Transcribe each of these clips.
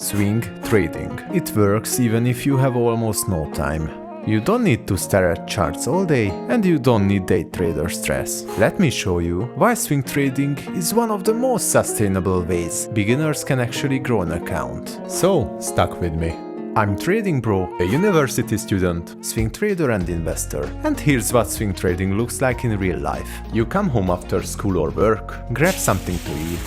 Swing trading. It works even if you have almost no time. You don't need to stare at charts all day, and you don't need day trader stress. Let me show you why swing trading is one of the most sustainable ways beginners can actually grow an account. So, stuck with me. I'm Trading Bro, a university student, swing trader and investor. And here's what swing trading looks like in real life. You come home after school or work, grab something to eat,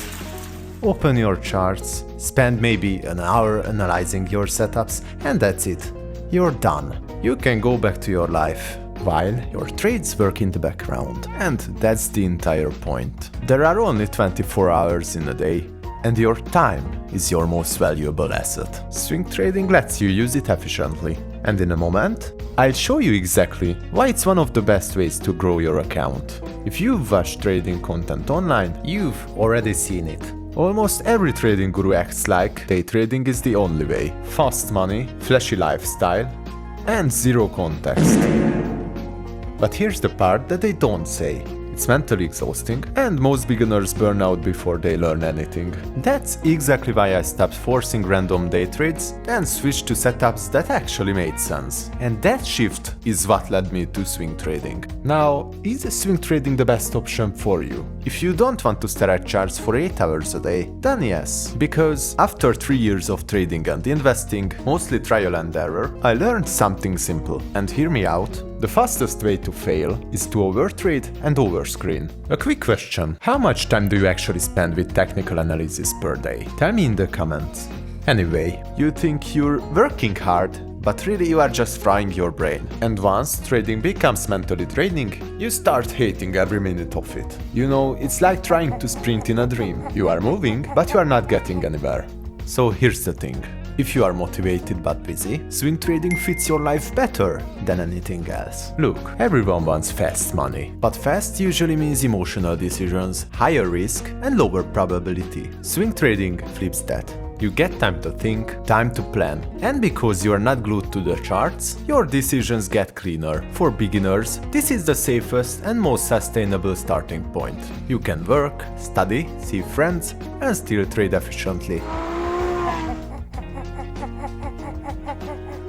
open your charts, spend maybe an hour analyzing your setups, and that's it. You're done. You can go back to your life while your trades work in the background. And that's the entire point. There are only 24 hours in a day, and your time is your most valuable asset. Swing trading lets you use it efficiently. And in a moment, I'll show you exactly why it's one of the best ways to grow your account. If you've watched trading content online, you've already seen it. Almost every trading guru acts like day trading is the only way. Fast money, flashy lifestyle, and zero context. But here's the part that they don't say. It's mentally exhausting, and most beginners burn out before they learn anything. That's exactly why I stopped forcing random day trades and switched to setups that actually made sense. And that shift is what led me to swing trading. Now, is swing trading the best option for you? If you don't want to stare at charts for 8 hours a day, then yes. Because after 3 years of trading and investing, mostly trial and error, I learned something simple. And hear me out. The fastest way to fail is to overtrade and overscreen. A quick question: how much time do you actually spend with technical analysis per day? Tell me in the comments. Anyway, you think you're working hard, but really you are just frying your brain. And once trading becomes mentally draining, you start hating every minute of it. You know, it's like trying to sprint in a dream. You are moving, but you are not getting anywhere. So here's the thing. If you are motivated but busy, swing trading fits your life better than anything else. Look, everyone wants fast money, but fast usually means emotional decisions, higher risk, and lower probability. Swing trading flips that. You get time to think, time to plan, and because you are not glued to the charts, your decisions get cleaner. For beginners, this is the safest and most sustainable starting point. You can work, study, see friends, and still trade efficiently.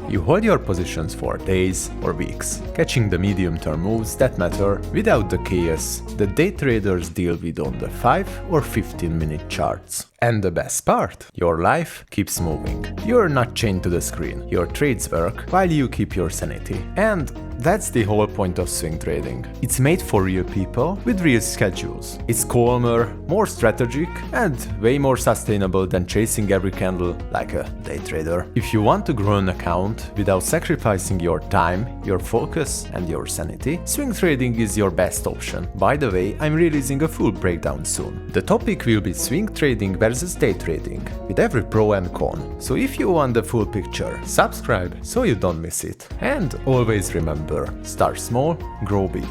You hold your positions for days or weeks, catching the medium-term moves that matter without the chaos that day traders deal with on the 5 or 15-minute charts. And the best part, your life keeps moving. You're not chained to the screen. Your trades work while you keep your sanity. And that's the whole point of swing trading. It's made for real people with real schedules. It's calmer, more strategic, and way more sustainable than chasing every candle like a day trader. If you want to grow an account without sacrificing your time, your focus, and your sanity, swing trading is your best option. By the way, I'm releasing a full breakdown soon. The topic will be swing trading versus day trading, with every pro and con. So if you want the full picture, subscribe so you don't miss it. And always remember, start small, grow big.